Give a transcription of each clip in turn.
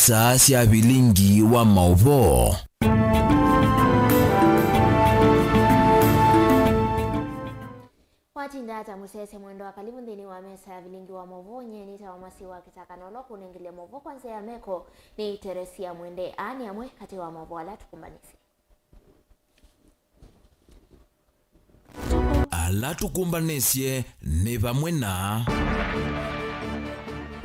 saa cia Vilingi wa Mauvoo. Watinda hata musese mwendo wa kalibu ndini wa mesa ya Vilingi wa Mauvoo nye nita wa masi wa KITAKA noloku nengile Mauvoo kwanza ya meko ni Teresia Mwende ani ya mwe kati wa Mauvoo ala tukumbanisi. Ala tukumbanisye ni vamwe na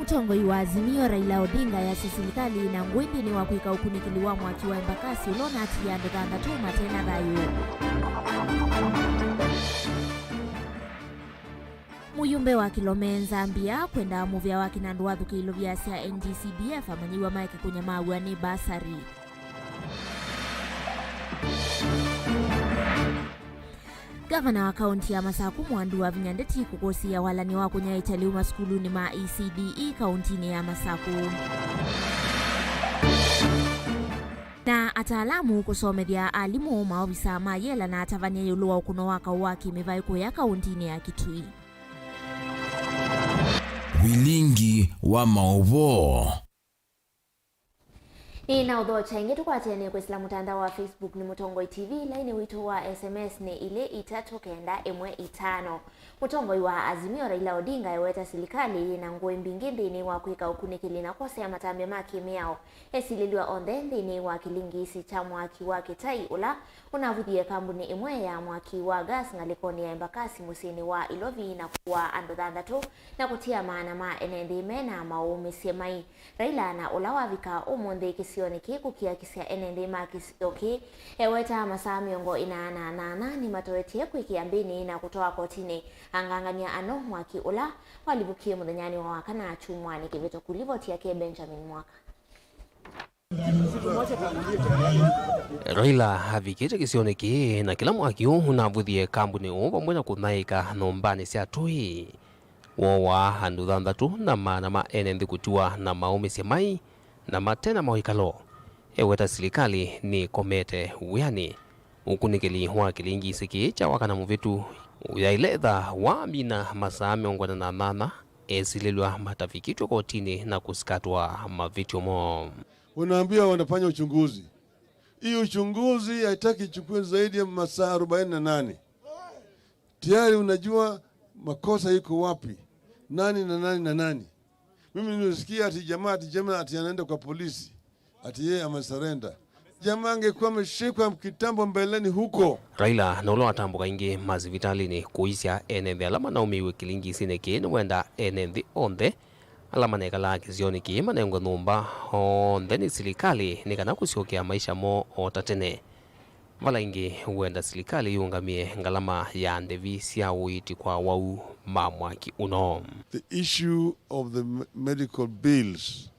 Mutongoi wa Azimio Raila Odinga ya serikali na ngwindi ni wakuika ukunikiliwa mwaki wa embakasi ulona ati ya ndoganda tu matena gayo. Muyumbe wa Kilome Zambia kwenda muvya wa kinanduwa thukilo vya sia NGCDF amanyiwa maiki kwenye mawa ni basari. Gavana wa kaunti ya Masaku Mwandu wa Vinyandeti kukosia walani wa kunya italiuma skuluni ma ECDE kauntini ya Masaku. Na ataalamu kusomethia alimu maofisa mayela na atavania yuluwa ukuno waka waki mivaiko ya kauntini ya Kitui. Vilingi wa Mauvoo. Ni na udho chainge tukwatene kwa isla mutandao wa Facebook ni Mutongoi TV, laini wito wa SMS ni ile 395. Mutongoi wa Azimio Raila Odinga yaweta serikali na nguo mbingindi ni wa kuika ukunikili na kose ya matambe maki miao. Esililiwa ondendi ni wa kilingisi cha mwaki wa Kitai ula unavudhie kambuni imwe ya mwaki wa gas ngalikoni ya embakasi musini wa Ilovi na kuwa andodhandatu na kutia maana ma enendime na maume siemai. Raila na ulawa vika umonde kisioni kiku kia kisia enendime kisioki eweta masaa miongo inana ni matoetie kuikiambini na kutoa kotini angangania ano mwaki ula walibukie mudanyani wa wakana chumwani kivito kulivotia ke Benjamin Mwaka. Raila havikite kisione ki na kila mwaki unavuthie kambuni pamwe na kunaika nombani cia tui wowa handuthandatu na maana ma enenthi kutua na maumisya mai na matena mawikalo eweta serikali ni komete wiani ukunikili wa kilingi siki cha wakana muvitu uyailetha wa mina masaa miongo na nana esililwa matafikitwa kotini na kusikatwa mavitio mo. Unaambia wanafanya uchunguzi. Hii uchunguzi haitaki ichukue zaidi ya masaa 48. Tayari unajua makosa iko wapi. Nani na nani na nani. Mimi nilisikia ati jamaa ati anaenda kwa polisi. Ati yeye amesurrender. Jamaa angekuwa ameshikwa kitambo mbeleni huko. Raila na ulo atambuka ingi mazi vitalini kuisya enenthi alama na umiwe kilingi sineki ni wenda enenthi onde alama nekala kizioni ki manengo numba onde ni serikali nikana kusiokia maisha mo otatene vala ingi wenda serikali yungamie ngalama ya ndevi sia uiti kwa wau mamwaki uno. The issue of the medical bills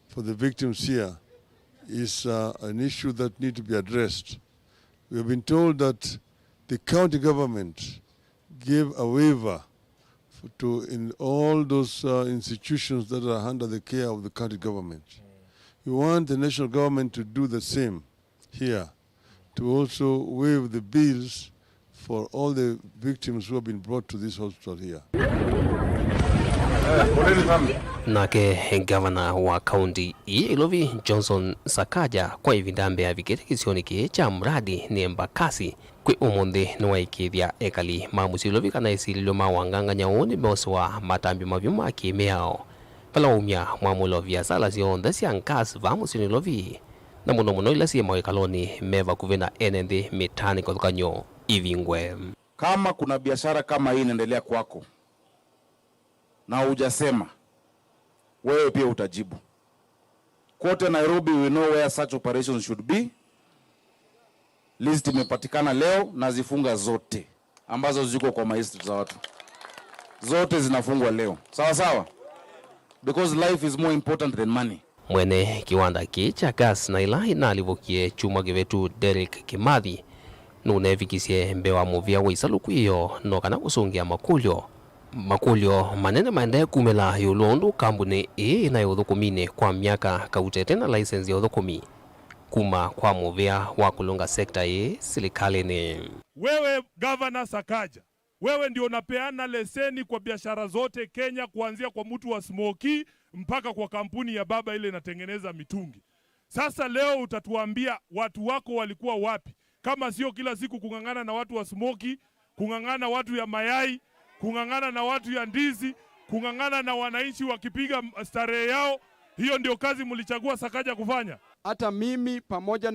for the victims here is an issue that needs to be addressed. We have been told that the county government gave a waiver in all those institutions that are under the care of the county government. We want the national government to do the same here, to also waive the bills for all the victims who have been brought to this hospital here. Nake gavana wa kaunti Ilovi Johnson Sakaja kwa ivindambe ya vikete kisioni ki cha mradi ni embakasi kwe umonde niwaikithia ekali mamusi Ilovi kana isililo mawanganga nyaoni meoswa matambi mavyuma kimeao pala umya mwamulo vya sala zionde siya nkasi vamusi Ilovi na muno ila siya mawekaloni meva kuvena enende mitani kwa tukanyo ivingwe. Kama kuna biashara kama hii inaendelea kwako na hujasema, wewe pia utajibu. Kote Nairobi we know where such operations should be. List imepatikana leo na zifunga zote ambazo ziko kwa maestri za watu. Zote zinafungwa leo. Sawa sawa? Because life is more important than money. Mwene kiwanda kicha gas na ilahi na alivokie chuma kivetu Derek Kimathi nunevikisie mbewa muvia waisaluku iyo no kana kusungia makulyo manene maende kumela yulondu kambuni na yodhokomine kwa miaka kautete na license yodhokomi kuma kwa muvia wa kulunga sekta serikali ni. Wewe Governor Sakaja, wewe ndio unapeana leseni kwa biashara zote Kenya kuanzia kwa mtu wa smoki mpaka kwa kampuni ya baba ile inatengeneza mitungi. Sasa leo utatuambia watu wako walikuwa wapi? Kama sio kila siku kungangana na watu wa smoki, kungangana watu ya mayai, kungangana na watu ya ndizi, kungangana na wananchi wakipiga starehe yao. Hiyo ndio kazi mlichagua Sakaja kufanya. Hata mimi pamoja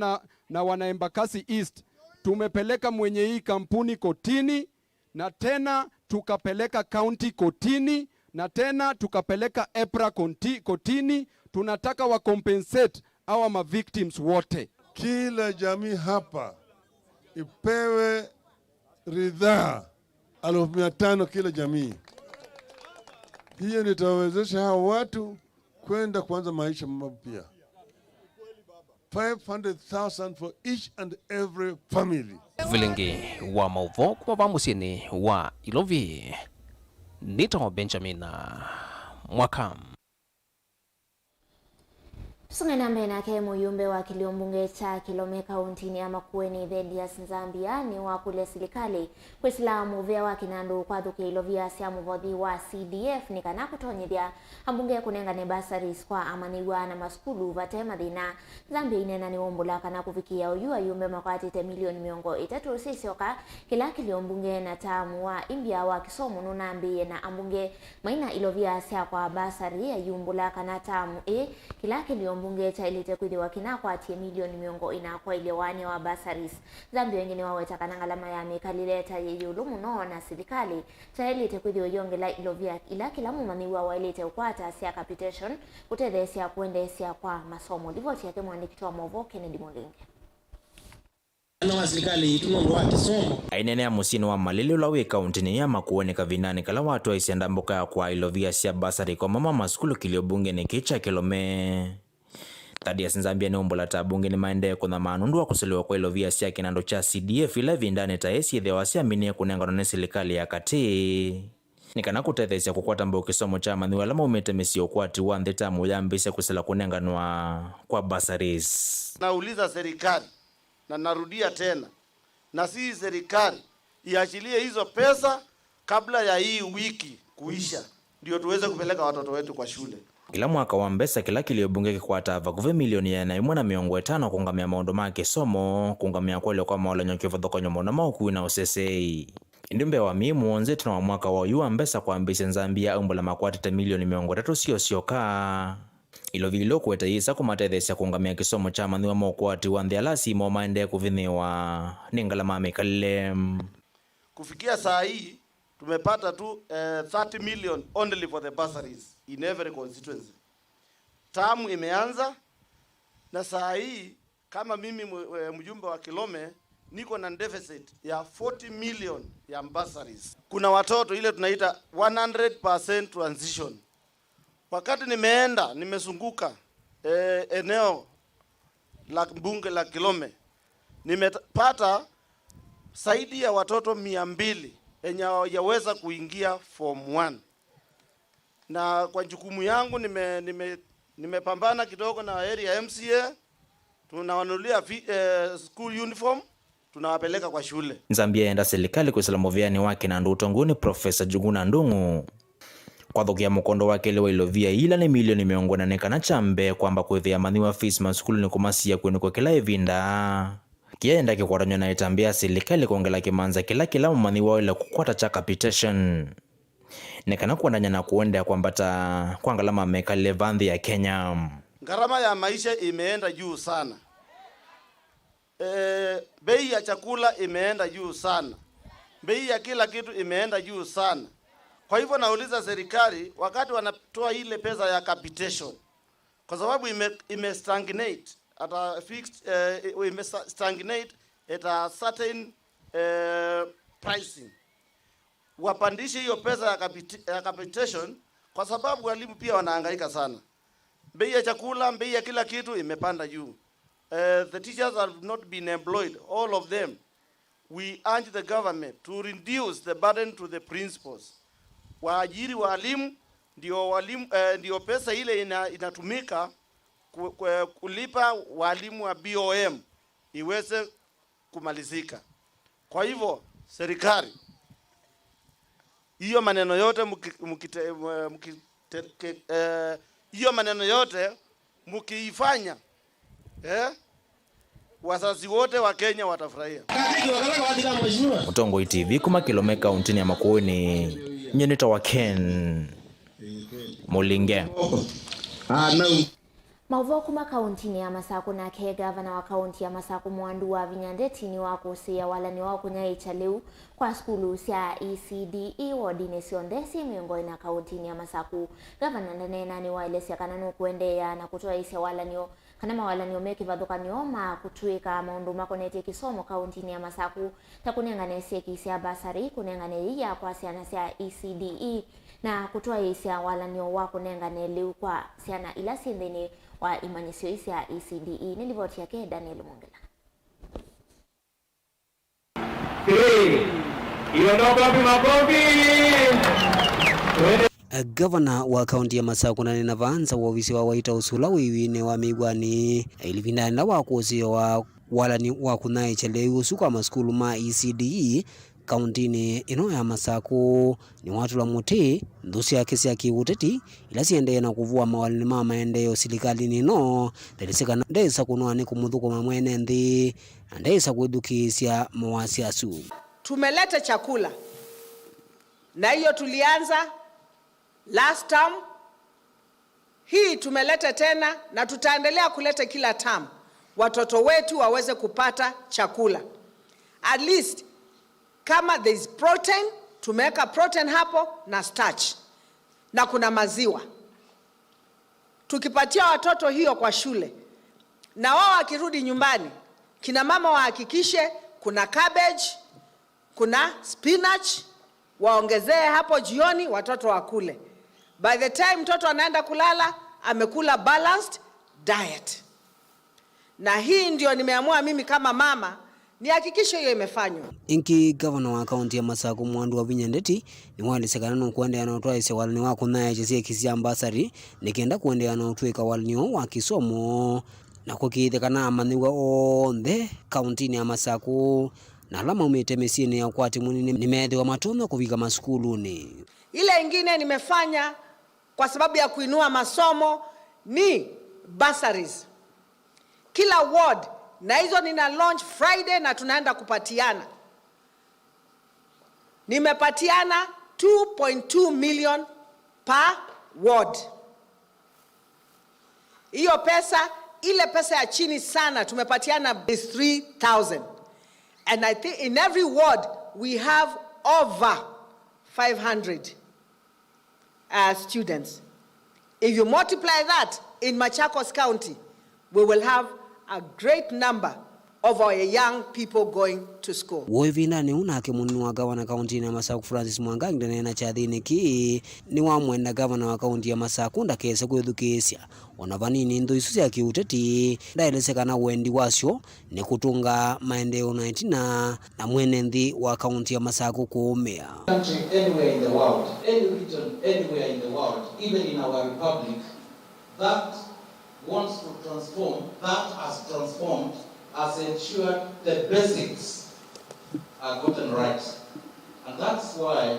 na wana Embakasi East tumepeleka mwenye hii kampuni kotini, na tena tukapeleka county kotini, na tena tukapeleka EPRA kotini. Tunataka wa compensate hawa ma victims wote. Kila jamii hapa ipewe ridhaa 1500 kila jamii. Hiyo nitawezesha hao watu kwenda kuanza maisha mapya. 500,000 for each and every family. Vilingi wa Mauvoo kwa musini wa Ilovi. Nito Benjamin Mwakam. Tusonge mbele nake muyumbe wa kiliombunge cha Kilome kauntini ya Makueni Vendias Zambia ni wa kule serikali kwisilamu vya wa kinandu kwa dhuke ilovia sia muvodhi wa CDF ni kana kutonyithia ambunge kunenga ne basaris kwa amaniwa na maskulu vate mathina Zambia inena ni ombula kana kufikia uyua yumbe makwati te milioni miongo itatu sisioka kila kiliombunge na tamu wa imbia wa kisomo nunambi na ambunge maina ilovia sia kwa basari ya yumbula kana tamu kila kiliombunge cha ilite kuidhiwa kina kwa atie milioni miongo ina kwa ile wani wa basaris Zambia wengine waweta kanangalama ya mekalileta yeyulu muno na serikali cha ilite kuidhiwa yongela ilovia ila kila mumaniwa wa ilite ukwata sia capitation kutethesia kuendesia kwa masomo livoti yake mwandikitu wa Mauvoo Kennedy Molinge. Ainene ya musini wa malili ulawe kauntini ya Makueni kavinani kala watu wa isianda mboka ya kwa ilovia sia basari kwa mama maskulu kilio ni kicha Kilome. Tadia Zambia ni umbola ta bunge ni maende kuna manundu wa kusiliwa kwa ilovia sia kinando cha CDF ila vindane taesi dhewa sia minia kunenga na serikali ya kati. Nikana kutethesia kukwata mbo kisomo cha manuela maumetemesio kwa tiwa ndeta muyambise kusila kunenga nwa kwa basaris. Nauliza serikali na narudia tena, na si serikali iachilie hizo pesa kabla ya hii wiki kuisha ndio tuweze kupeleka watoto wetu kwa shule. Kila mwaka wa mbesa kila kiliyobunge kikwata vaguve milioni ya na imwana miongo etano kungamia maondo make somo kungamia kwa kwa mawala nyokiva dhoko nyomono mauku na osesei. Indumbe wa mimu onzetu na mwaka wa yuwa mbesa kwa ambisi Zambia umbola makwati ta milioni miongo tatu sio ka. Ilovilo kuweta yisa kumatethesia kungamia kisomo cha manua mokwati wa ndhialasi mo maende kuviniwa ningala mame kalem. Kufikia saa hii tumepata tu 30 million only for the bursaries in every constituency. Tamu imeanza na saa hii kama mimi mjumbe wa Kilome niko na deficit ya 40 million ya bursaries. Kuna watoto ile tunaita 100% transition. Wakati nimezunguka eneo la bunge la Kilome, nimepata zaidi ya watoto 200 enye yaweza kuingia form 1. Na kwa jukumu yangu nimepambana kidogo na area MCA, tunawanunulia school uniform, tunawapeleka kwa shule. Zambia enda serikali kusalamoviani wake na ndutonguni Professor Juguna Ndungu. Kwa dhukia mkondo wake lewa ilovia ila ni milioni miongo na nekana chambe kwamba kuithia maniwa fees maskulu ni kumasia kwenu kwa kila evinda. Kienda kikwaranyo na itambia serikali kuongela kimanza kila maniwa ila kukwata cha capitation. Nekana kuandanya na kuenda kwambata kwa ngalama mekale vandhi ya Kenya. Gharama ya maisha imeenda juu sana. Bei ya chakula imeenda juu sana. Bei ya kila kitu imeenda juu sana. Kwa hivyo nauliza serikali wakati wanatoa ile pesa ya capitation, kwa sababu stagnate at a fixed stagnate at a certain pricing. Wapandishe hiyo pesa ya capitation kwa sababu walimu pia wanahangaika sana. Bei ya chakula, bei ya kila kitu imepanda juu. The teachers have not been employed, all of them. We urge the government to reduce the burden to the principals. Waajiri walimu ndio pesa ile inatumika kulipa walimu wa BOM iweze kumalizika. Kwa hivyo serikali Hiyo maneno yote mkiifanya, wazazi wote wa Kenya watafurahia. Mutongoi TV kuma Kilome kaunti ya Makueni ni Nyenita wa Ken Mulinge. Mauvoo kuma kaunti ya Masaku na ke gavana wa kaunti ya Masaku Mwandu wa Vinyandeti ni wakusia wala ni wakunyaicha leu kwa skulu cia ECDE wodine siondesi miongoni na kaunti ya Masaku. Gavana ndanena ni waelesya kana no kuendea na kutoa isia wala niyo kana mawala niyo meki vadhukanio ma kutuika maundu makonete kisomo kaunti ya Masaku takunengane sieki cia basari kunengane iya kwa siana cia ECDE na kutoa isia wala niyo wakunengane leu kwa siana ila sindeni wa imanisyo isi ya ECDE. Nilivoti yake Daniel Mongela. Gavana wa kaunti ya Masaku na ninavanza wa ofisi wa waita usula wiwine wa migwani ilivindana wa kuosio wa wala ni wa kunai chele usuka maskulu ma ECDE kauntini ino ya Masaku ni watu la muti ndusi ya kesi ya kiuteti ila siendeye na kuvua mawalini mama endeyo silikali nino delisika ndesa kunuani kumudhuko mamwene ndi ndesa kuidukisya mawasiasu. Tumeleta chakula na hiyo tulianza last term, hii tumeleta tena na tutaendelea kuleta kila term watoto wetu waweze kupata chakula. At least kama there is protein, tumeweka protein hapo na starch na kuna maziwa. Tukipatia watoto hiyo kwa shule na wao wakirudi nyumbani, kina mama wahakikishe kuna cabbage, kuna spinach, waongezee hapo jioni watoto wakule. By the time mtoto anaenda kulala, amekula balanced diet. Na hii ndio nimeamua mimi kama mama nihakikishe hiyo imefanywa. Inki gavana wa kaunti ya Masaku Mwandu wa Vinyandeti ni walisekana no kuendea na utwa ise walini wa kunaya jesie kisia mbasari nikienda kuendea na utweka walini wa kisomo na kukithekana amaniwa onthe kaunti ya Masaku na alama umete mesini ya kwati munini nimethi wa matono kuvika maskuluni. Ile ingine nimefanya kwa sababu ya kuinua masomo ni bursaries. Kila ward na hizo nina launch Friday na tunaenda kupatiana. Nimepatiana 2.2 million per ward. Hiyo pesa, ile pesa ya chini sana tumepatiana is 3,000. And I think in every ward we have over 500 students. If you multiply that in Machakos County, we will have a great number of our young people going to school. Woivinda ni unake munini wa gavana kaunti ya Masaku Francis Mwangangi ndanena chathini ki ni wa mwenda gavana wa kaunti ya Masaku ndakese kwithukisya ona vanini ndo isu cia kiuteti ndaelesekana wendi wasyo ni kutunga maendeleo na itina na mwene nthi wa kaunti ya Masaku kuumia. Anywhere in the world, any region, anywhere in the world, even in our republic, that wants to transform, that has transformed, has ensured the basics are gotten right. And that's why,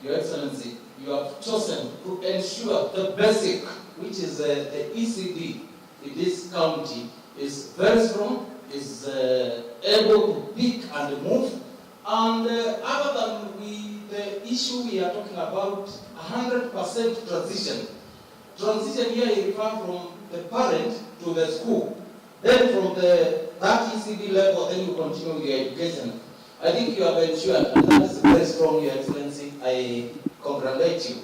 Your Excellency, you have chosen to ensure the basic, which is the ECD in this county, is very strong, is able to pick and move. And other than the issue we are talking about, 100% transition. Transition here you refer from the parent to the school. Then from that ECD level, then you continue with your education. I think you have ensured, and that is very strong, Your Excellency. I congratulate you.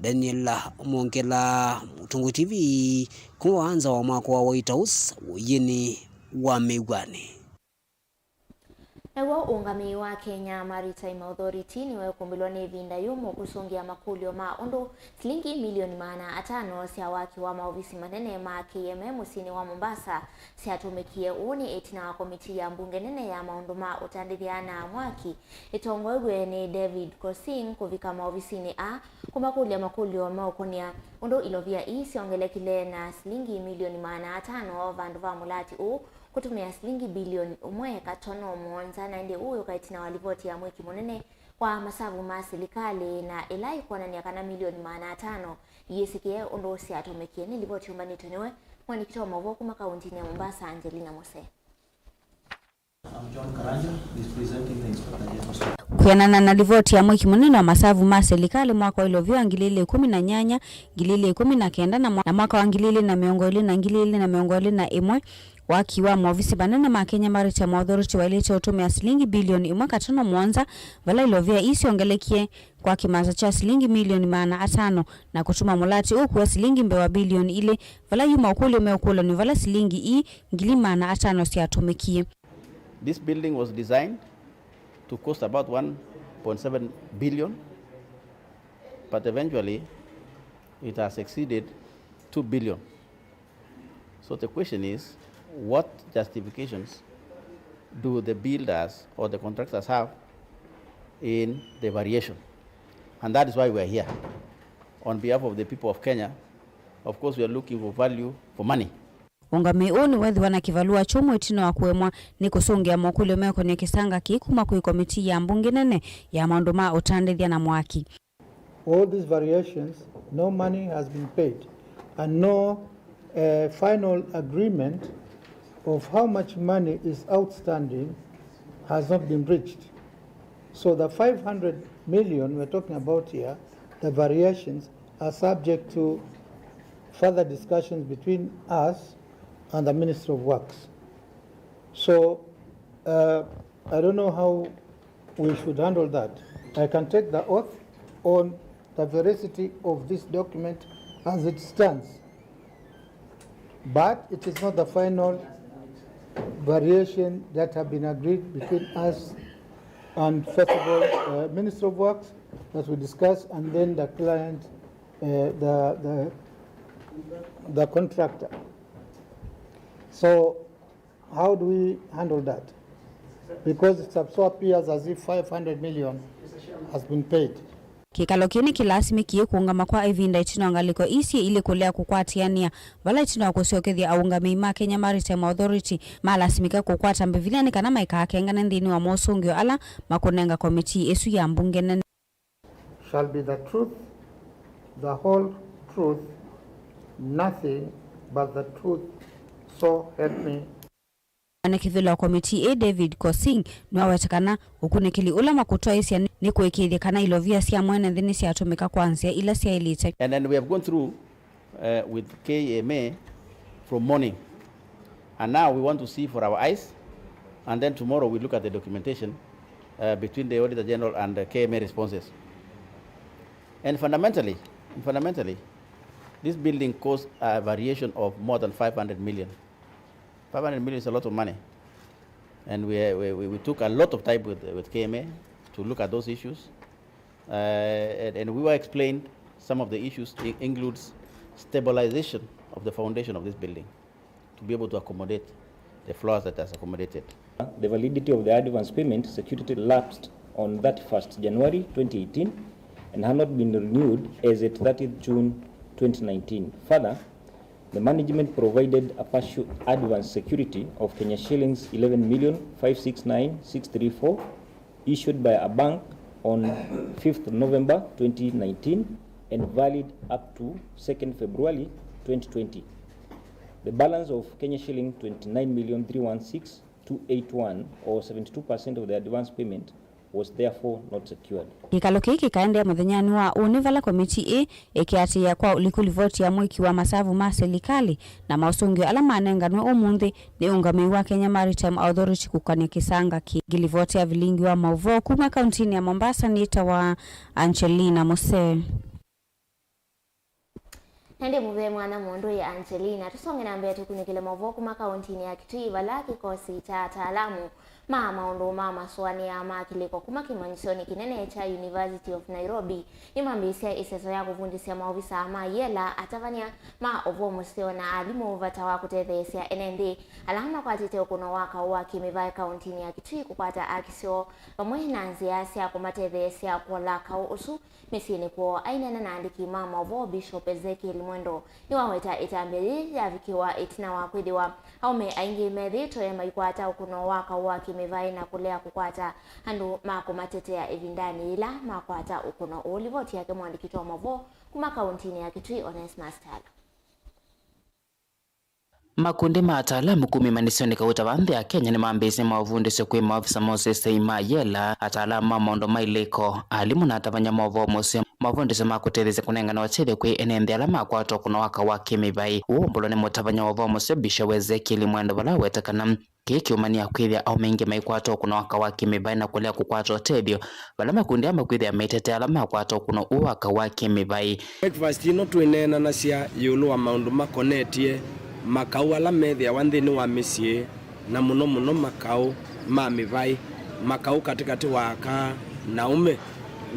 Daniel Mongela, Mutongoi TV, kuanza wa mwaka wa White House, yini wa migwani. Ewa ungami wa Kenya Maritime Authority niwe kumbilwa ni vinda yumo kusungia makulio maundu shilingi milioni 500 sia waki wa maofisi manene ma KMM musini wa Mombasa siatumikie uni etina wa komiti ya mbunge nene ya maundu ma utandithiana mwaki itongwegwe ni David Kosing kuvika maofisi ni kumakulia makulio maukonia undu ilovia isi ongelekile na shilingi milioni 500 vandu va mulati kutumia shilingi bilioni 1.5 na ndi uyo kaitina walivoti ya mwiki munene kwa masavu ma serikali na ilai kuonania kana milioni 500 yesikie ondo sia atomekie ni ripoti umbanito niwe mwenyekiti wa Mauvoo kuma kaunti ya Mombasa Angelina Mose. Kuyanana na ripoti ya mwiki munene wa masavu ma serikali mwaka wa ilovyo 2018 2019 na mwaka wa 2021 wakiwa mwavisi banana ma Kenya Maritime Authority walete utumia shilingi bilioni 1.5 vala ilovya isi ongelekie kwa kimaza cha shilingi milioni 500 na kutuma mulati huku wa shilingi mbewa bilioni ile vala yuma ukule umeukula ni vala shilingi ngili 500 siatumikie. This building was designed to cost about 1.7 billion, but eventually it has exceeded 2 billion. So the question is, what justifications do the builders or the contractors have in the variation? And that is why we are here. On behalf of the people of Kenya, of course we are looking for value for money. Ungame oni wethi wana kivalua chomo itino wa kuemwa ni kusungia mwakule umeo kwenye kisanga kikuma kui komiti ya mbunge nene ya maunduma utandithia na mwaki. All these variations, no money has been paid and no final agreement of how much money is outstanding has not been reached. So the 500 million we're talking about here, the variations are subject to further discussions between us and the Ministry of Works. So I don't know how we should handle that. I can take the oath on the veracity of this document as it stands, but it is not the final variation that have been agreed between us and first of all Ministry of Works that we discuss, and then the client, the contractor. So how do we handle that? Because it so appears as if 500 million has been paid. Kikalo kini kilasimi kie kuungama kwa ivinda itino angaliko isi ili kulea kukwatiania wala itino kusiokethia aungami ma Kenya Maritime Authority malasimika kukwata mbivilani kana maika hakengana ndini wa mosungio ala makunenga komiti esu ya mbunge nene. Shall be the truth, the whole truth, nothing but the truth, so help me. Anakivila wa komiti David Kosing nuawetakana ukunikili ula makutoa isi ni kuekithia kana ilovia siya mwene dhini siya atumika kwanzia ila siya ilite. And then we have gone through with KMA from morning, and now we want to see for our eyes, and then tomorrow we look at the documentation between the Auditor General and the KMA responses. And fundamentally, this building cost a variation of more than 500 million. 500 million is a lot of money, and we took a lot of time with KMA to look at those issues, and we were explained some of the issues includes stabilization of the foundation of this building to be able to accommodate the floors that are accommodated. The validity of the advance payment security lapsed on 31st January 2018 and had not been renewed as at 30th June 2019. Further, the management provided a partial advance security of Kenya shillings 11,569,634 issued by a bank on 5th November 2019 and valid up to 2nd February 2020. The balance of Kenya shilling 29,316,281 or 72% of the advance payment was therefore not secured. Kikalo kiki kaende muthenyani wa univala komiti ekiati ya kwa likulivoti ya mwiki wa masavu ma serikali na mausungio ala manenganwe omunthi ni ungami wa Kenya Maritime Authority kukania kisanga gilivoti ya Vilingi wa Mauvoo kuma kauntini ya Mombasa nita wa Angelina Mose. Hende muve mwana mondo ya Angelina tusonge na mbele tukunikile Mauvoo kuma kauntini ya Kitui vala kikosi cha taalamu maondo mama swani ya makiliko kuma kimanyisoni kinene cha University of Nairobi imambisia iseso ya kuvundisia maofisa ama yela atavania Mauvoo musio na alimu vatawa kutethesia NND alama kwa tite ukuno waka uwa kimivai kauntini ya Kitui kupata akisio kamwe na nziasia kumatethesia kwa laka usu misini kuo ainena na andiki Mauvoo Bishop Ezekiel Mwendo niwaweta itambili ya vikiwa itina wakwithiwa haume aingi methi toye maikwata ukuno waka uwa kimivai na kulea kukwata andu mako matetea evindani ila makwata ukuno ulivoti yake mwandikito wa Mauvoo kuma kauntini ya Kitui Onesmus Talo. Makundi ma ataalamu kumi manisoni kauta bandhi ya Kenya ni maambisi mawavundisho kwi maofisa Moses Imayela ataalamu mamondo maileko alimu na atavanya Mauvoo mose mavundisho makutethese kunengana wachile kwi enende alama kwato kuna waka wa kimibai uombolo ni mutavanya Mauvoo mose bisha weze kili mwendo bala wetakana kiki umania kwithia au mengi maikwato kuna waka wa kimibai na kulea kukwato tebio bala makundi ama kwithia meitete alama kwato kuna uwaka wa kimibai. Breakfast ino tuinena na sia yulu wa maundu makonetie makau ala methia wanthini wa misie na muno makau ma mivai makau katikati waka na ume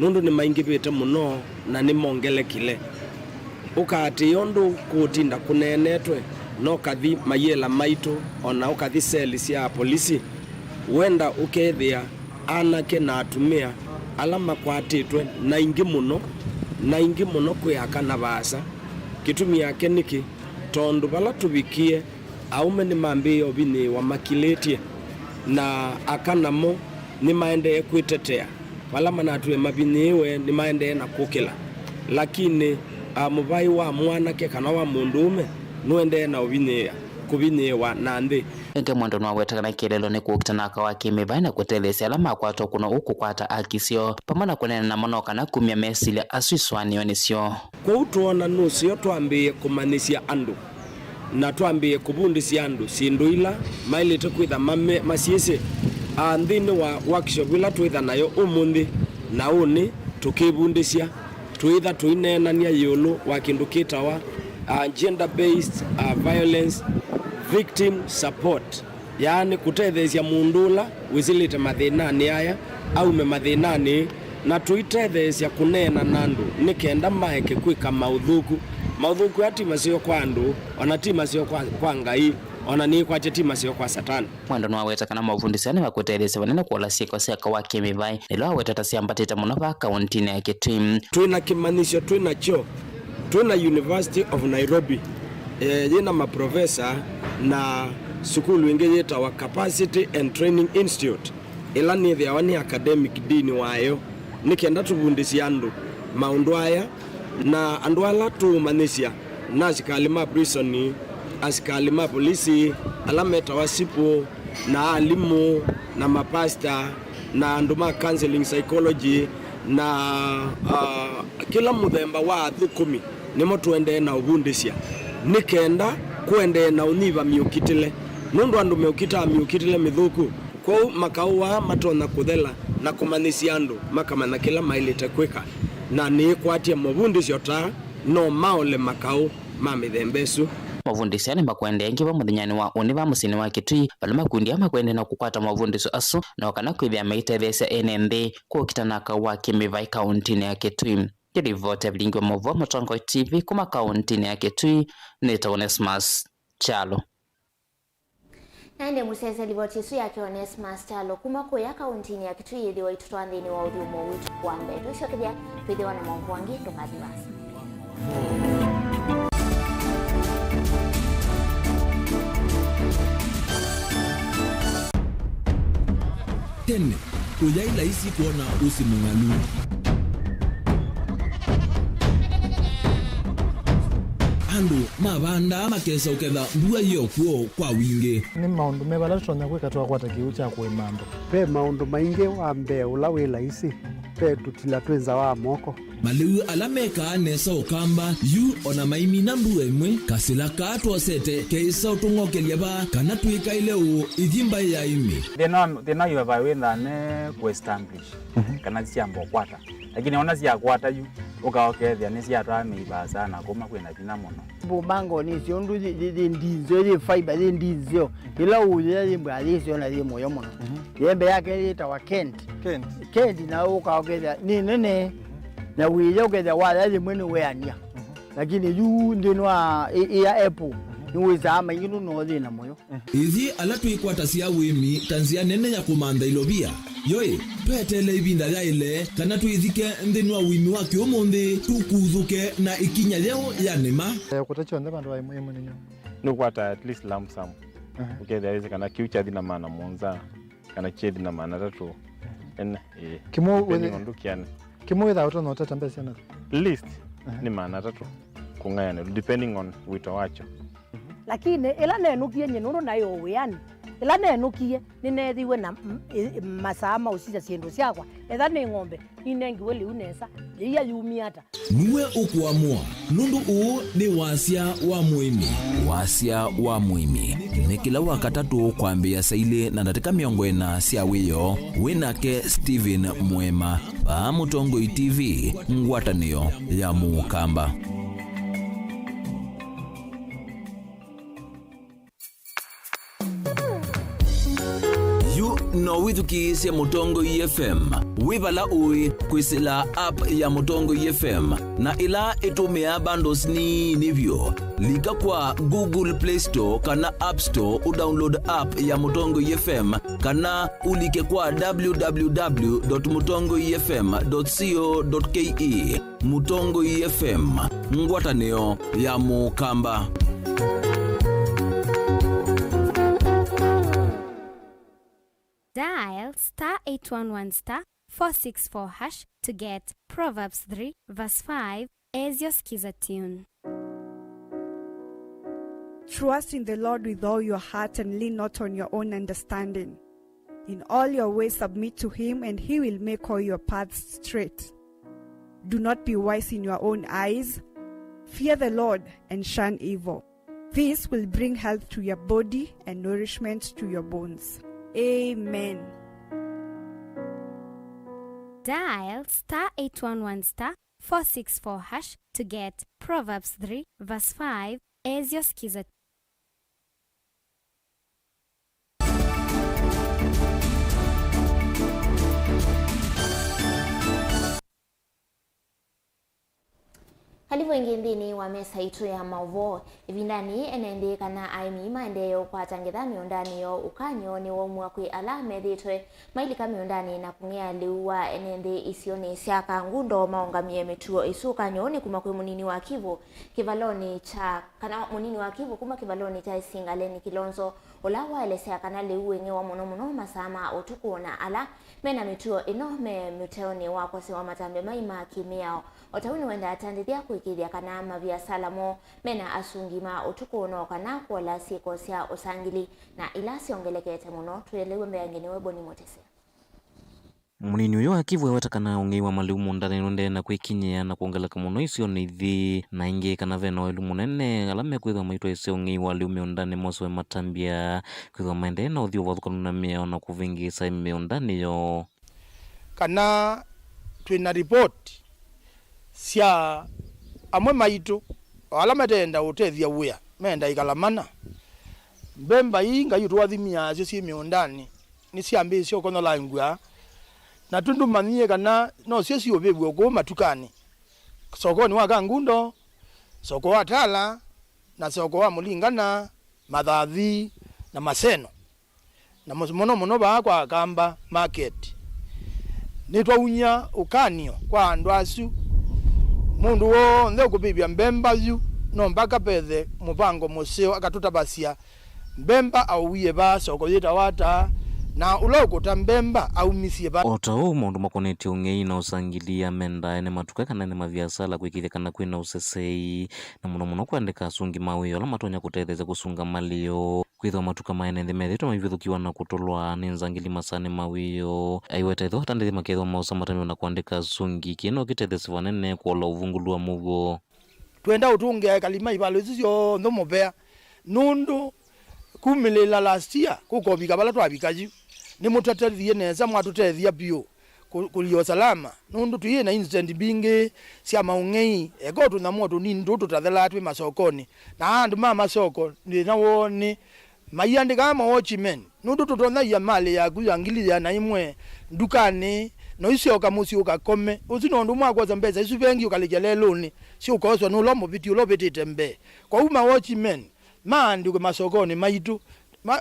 nundu ni maingivite muno na ni mongelekile ukati yondu kutinda kunenetwe no kathi mayela maito ona ukathi seli ya polisi wenda ukethia anake na atumia alama kwatitwe na ingi muno kuyaka na basa kitumi yake niki tondu bala tubikie aume ni mambi obini wa makiletie na akanamo ni maende kwitetea wala manatwe mabiniwe ni maende na kukila lakini mubai wa mwanake kana wa mundume nuende na obinia kubinewa nande enge mwendo nwa wetakana kilelo ni kukitanaka wa kimibai na kutelesi alama kwato kuna uku kwata akisio pamana kunena na monoka na kumia mesili aswiswani onisio kwa utuona nusio tuambie kumanisia andu na tuambie kubundisia andu sinduila mailite kwitha masiese andhini wa workshop ila tuitha nayo umundi na uni tukibundisia tuitha tuinenania yulu wa kindu kitawa gender based violence victim support yani kutethesia mundula wizilite mathinani aya au me mathinani na tuitethesia kunena nandu nikenda maeke kwika mauthuku ati masio kwa andu ona ti masio kwa ngai ona ni kwa cheti masio kwa satani mwendo nwa wetakana mavundisani wakutethesia wanene kuola siko seka wa kimibai nilo wetata siambatita muno ba kauntini ya Kitui tuina kimanisho tuina University of Nairobi yena maprofesa na sukulu inge yeta wa Capacity and Training Institute ila ni thia wani academic dini wayo nikenda tubundisia andu maundu aya na andu ala tumanisia na asikali ma prison asikali ma polisi alameta wasipo na alimu na mapasta na andu ma counseling psychology na kila muthemba wa thukumi nimo tuende na ubundisia nikenda kuende na univa miukitile nundu andu miukitile mithuku kwa makau wa matona kuthela na kumanisia andu makamana kila mailite kwika na ni kwatia mavundisio ta no maole makau ma mithembesu mavundisio ni makwende engi ba muthinyani wa univa musini wa Kitui bali makundi ama kwende na kukwata mavundisio asu na kana kwithia maitethesya enende kukitanaka wa kimivai kauntini ya Kitui kirivote Vilingi wa Mauvoo Mutongo TV kuma kauntini ya Kitui nita Onesmus Chalo Nande musese livoti su yake Onesmus Talo kuma kuya kauntini ya Kitui ili wa itutoa ndini wa udhumo witu kwa mbe tuisho kibia kuidhiwa na Mauvoo wangi tukadhiwasa tene kuyaila isi kuona usi mungalu andu mabanda makesa uketha mbua hiyo kuo kwa wingi ni maundu mebala tutonya kwika twakwata kiu cha kwimando pe maundu maingi wa mbe ula wila isi pe tutila twenza wa moko maliu alameka nesa ukamba yu ona maimina mbua imwe kasila katwosete keisa utungokelia ba kana tuika ile u ithimba ya imi thina yu vawitha ne kuestablish kana ciambo kwata lakini ona cia kwata yu ukaokethia ni cia twa miba sana kuma kwina thina muno bumango ni cio ndu ndizo ye fiber ye ndizo ila uya ye mbali cio na ye moyo muno yembe yake yita wa Kent na ukaokethia ni nene na wiyo ukethia wala ye mwene weania lakini yu ndinwa ya Apple niweza ama yinu no thina moyo ithi ala twikwata cia wimi tanzia nene ya kumanda ilobia yoi twetele ibinda ya ile kana twithike nthini wa wimi wa kiumuthi tukuthuke na ikinya leo ya nema kutachonde bandu wa munenyo no kwata at least lump sum ukethia kana kiucha thina mana monza kana chethi na maana tatu ene kimo wendukiane kimo witha utono tatambesa na list ni maana tatu kungayana depending on wito wacho lakini ila nenukie nyenuru nayo wiani ila nenukie ninethiwe na masama usija siendo syakwa etha ni ng'ombe inengiwe liu nesa iya yumiata niwe ukuamua nundu uu ni wasia wa muimi. Wasia wa muimi ni kila wakatatu kwambia saili na ndatika miongo ena sia wiyo WINAKE Steven Mwema pa Mutongoi TV ngwatanio ya Mukamba. No withuki sia Mutongoi FM wibala ui kwisila app ya Mutongoi FM na ila itumia bundles ni nivyo lika kwa Google Play Store kana App Store udownload app ya Mutongoi FM kana ulike kwa www.mutongoifm.co.ke. Mutongoi FM ngwatanio ya Mukamba. Dial *811*464# to get Proverbs 3 verse 5 as your skiza tune. Trust in the Lord with all your heart and lean not on your own understanding. In all your ways submit to him, and he will make all your paths straight. Do not be wise in your own eyes. Fear the Lord and shun evil. This will bring health to your body and nourishment to your bones. Amen. Dial *811*464# to get Proverbs 3 verse 5 as your skiza. Halivo ingindini wa mesa itu ya Mauvoo ivindani enende kana aimi maendeyo kwa tangitha miundani yo ukanyo ni womwa kwi ala methitwe mailika miundani na kungia liuwa enende isioni siaka ngundo maungamie metuo isukanyo ni kuma kwi munini wa Kivu kivaloni cha kana munini wa Kivu kuma kivaloni cha Isingaleni Kilonzo olawa elesea kana liuwe nge wa muno masama utukuna ala mena metuo ino me muteoni wako sewa matambe maima kimiao otawini wenda atandithia kuikiria kana mavia salamo mena asungima utukuno kana kuola siko sia usangili na ila siongelekete muno tuelewe mbeyangeni weboni motese. Munini uyo akivu wetakana ungiwa malumu ndani nonde na kwikinyia na kuongeleka muno isio nithi na ingi kana vena walumu nene alame kwithwa maitwa isio ungiwa liume ndani moso we matambia kwithwa maende na uthio wathuka nuna mea na kuvingi sa ime ndani yo kana twina report sia amwe maitu alama tenda utethia wia menda ikalamana mbemba inga yutwathimia acio cie miundani ni ciambi cio kono langua na tundu manyie kana no cio ciobebwe ko matukani sokoni wa Kangundo soko wa Tala na soko wa Mulingana Mathathi na Maseno na muno ba kwa Kamba market nitwaunya ukanio kwa andu acu mundu wo nthe kubibia mbemba yu no mpaka pethe mupango museo akatutabasia mbemba auwie ba soko yita wata na uloko tambemba au misie ba otao mundu makoneti ungei na usangilia menda ene matuka kana ne maviasala kwikithia kana kwina usesei na muno kwandika asungi mawiyo ala matonya kutetheza kusunga malio kwithwa matuka maene themethitwa mavithukiwa na kutolwa ni nzangili masane mawiyo aiweta itho tandithi makethwa mausa matamio na kuandika asungi kino kitethesa vanene kuola uvungulu wa Mauvoo twenda utunge kalima ibalo icio nthomopea nundu kumilila last year kukobika bala twabikaji ni mutatethie neza mwatutethia bio kulio salama nundu tuye na incident bingi cia maungei ego tunamwa tunini tutathela twi masokoni na andu mama soko ni na woni mayandika kama watchmen nundu tutona ya mali ya kuyangiliya na imwe ndukani no isio kamusi ukakome uzino ndu mwakwa zambeza isu bengi ukalekeleloni si ukoswa nulo mubiti ulo betete mbe kwa uma watchmen mandi kwa masokoni maitu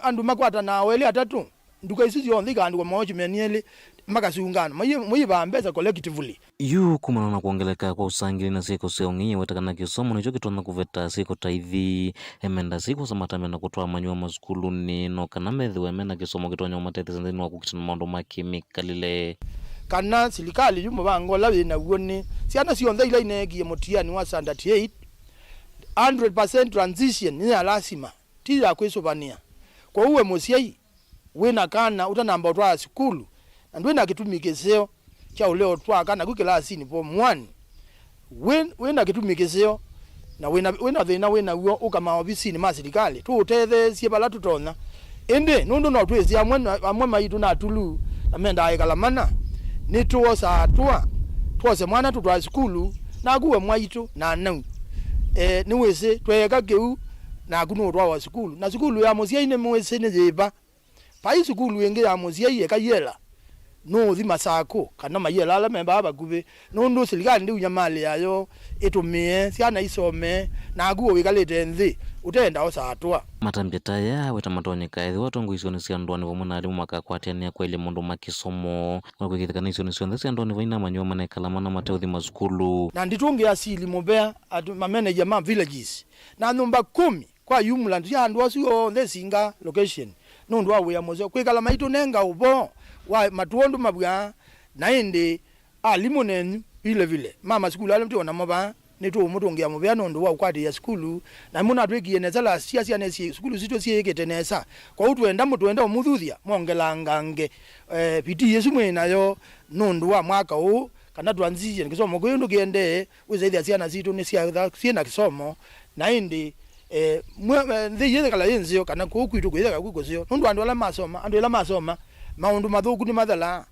andu makwata na wele atatu nduka isi yonthika andu kwa watchmen yele makasungana muyiba mbeza collectively yu kumana na kuongeleka kwa usangili na siko seongi wetakana kisomo nicho kitona kuveta siko taithi emenda siko samatame na kutoa manyua mazukulu ni no kana methi wemena kisomo kitonya umatete sandini wa kukitana maondo makimikalile kana silikali yumo bango lawe na uone siana sionthe ila inegi motiani wa standard 8 100% transition ni alasima tira kwesobania kwa uwe mosiai wena kana utanamba twa skulu andwena kitumikeseo cha uleo twa kana kukilasini form 1 wena kitumikeseo na wena thina wena uo ukama ofisini ma serikali tu utethe siebala tutona ende nundu no twezi amwe maitu na tulu amenda ayikalamana ni tuosa tuose mwana tutwa skulu na kuwe mwaitu na nau ni wese tweka keu na kuno twa wa skulu na skulu ya mosia ine mwese ne jeba pai skulu yenge ya mosia ye kayela no thi masako kana mayela ala memba abakube no ndo silikali ndi unyamale yayo etumie siana isome na kuwe wikalete nthi utenda osatwa matambeta ya weta matonyeka ethi watongo isoni cia ndwani vamwe na arimu makakwatiania kwa ile mundu makisomo kwikithikana isoni cionthe cia ndwani vaina manyua manekalamana mateuthi mazukulu na nditungi asili mubea atu mameneja ma villages na nyumba 10 kwa Yumland ya andu acio the singa location no ndo awe ya mozo kwikala maitu nenga ubo wa matuondo mabwa na indi alimonenu vile mama skulu ale mtu na maba neto mutongia mubea no ndo wa kwati ya skulu na muna twekie nezala sia nesi skulu zito sieketenesa kwa utwenda mutwenda umuthuthia mongela ngange piti yesu mwenayo no ndo wa mwaka u kana transition kisomo kwendo kiende wizaidi sia na zito ne sia na kisomo na indi the yele kala yenzio kana kokwitu kwela kukozio ndo andu ala masoma maundu mathuku ni mathala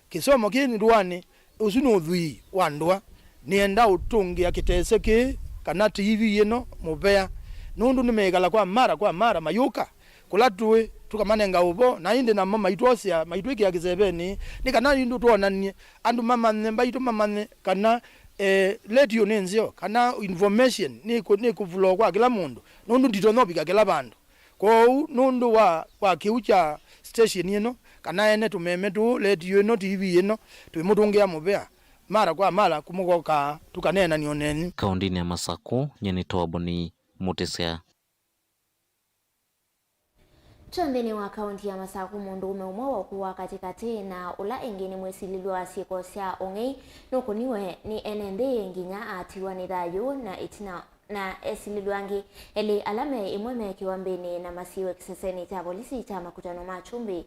kisomo kini ndwani usuno thui wandwa nienda utungia kitese ki kana TV yeno mubea nundu nimegala kwa mara mayuka kulatwe tukamanenga ubo na inde na mama itwosia maitwiki ya kizebeni ni kana indu tuonanie andu mama nemba ito mama kana radio nenzio kana information ni kuvulo kwa kila mundu nundu nditonobika kila bandu kwa nundu wa kiucha station yeno kana ene tumeme tu radio yeno TV yeno tuimutungia mubea mara kwa mara kumugoka tukanena nioneni kaundini ya Masako nyeni toboni mutesea Chondeni wa kaunti ya Masako mundu umwe wa kuwa katikati na ula ingini mwesililwa sieko sia ongei nukuniwe ni enende nginya atiwa ni thayu na itina na esililwangi eli alame imweme kiwambini na masiwe kiseseni cha polisi cha makutano machumbi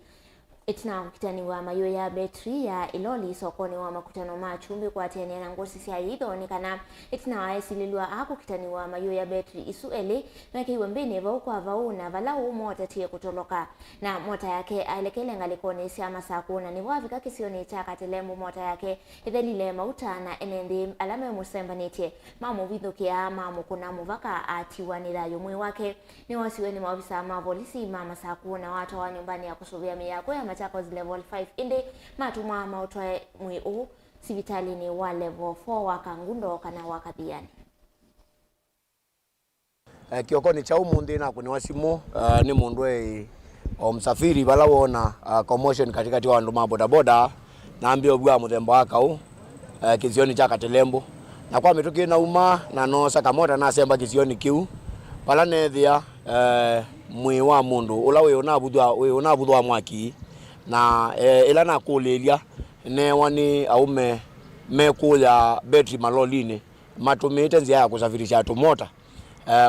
itina mkitani wa mayo ya betri ya iloli sokoni wa makutano machumbi kwa tene na ngosi sia yitho ni kana itina wa esililwa ako kitani wa mayo ya betri isu eli meki iwambini vau kwa vau na valau mota tie kutoloka na mota yake ailekele ngalikoni sia Masako na niwavika kisioni cha katelemu mota yake ithelile mauta na enendi alame musembanite mamu vithukia mamu kuna muvaka atiwa ni thayu mwi wake ni wasiweni maofisa ma polisi ma Masako na watu wa nyumbani ya kusuvia miyako ya Machakos level 5 inde matuma mautwae mwi u sivitali ni wa level 4 wakangundo kana wakathiani kiokoni cha umundi na kuni wasimu ni mundu o msafiri bala wona commotion katikati wa andu ma boda na ambio bwa muthemba wakau kizioni cha Katelembo na kwa mituki na uma na no sakamota na semba kizioni kiu bala nethia mwi wa mundu ula we unabudwa mwaki na ila na kulelia ne wani aume mekuya betri malolini matumite nzia ya kusafirisha tumota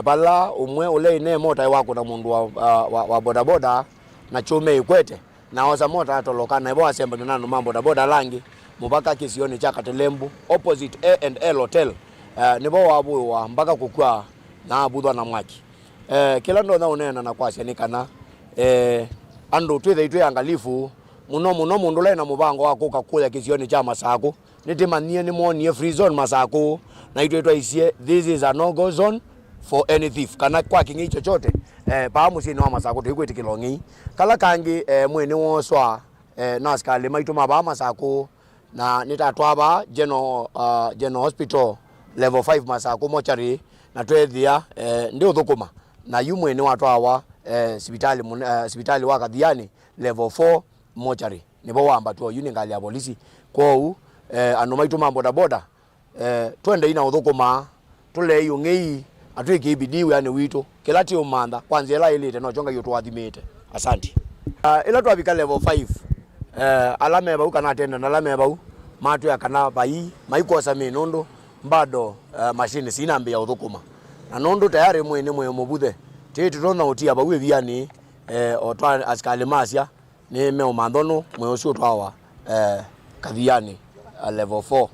bala umwe ule ine mota wako na mundu wa bodaboda na chume ikwete na oza mota atoloka na ibo asemba na mambo bodaboda langi mubaka kisioni cha Katelembo opposite A&L hotel nibo wabuwa mpaka kukua na abudwa na mwaki kila ndo na unena na kwasya nikana andu twithe angalifu muno mundu le na mubango wako kakuya kisioni cha Masako nitimanie ni monie free zone Masako na itwe isie this is a no go zone for any thief kana kwa kingi chochote pa musini wa Masako tuikwiti kilongi kala kangi mwene woswa na askali maituma ba Masako na nitatwaba general hospital level 5 Masako mochari na twethia ndi uthukuma na yumwe ni watu hawa sibitali wakathiani level 4 mochari nibo wamba tu uningali ya polisi kwa anu maitu ma boda boda twende ina uthukuma tule iyo ngei atwike ibidiwe yani wito kila tio manda kwanza ela ilite no chonga yoto wathimite asante ila twabika level 5 alame bau kana tenda na alame bau matu ya kana bai maikosa minondo bado machine sina mbia uthukuma na nondo tayari mwene mwe mubuthe titu tona utia bau eviani otwa askali masia ni me omandhono mwe ucio twawa kathiani level 4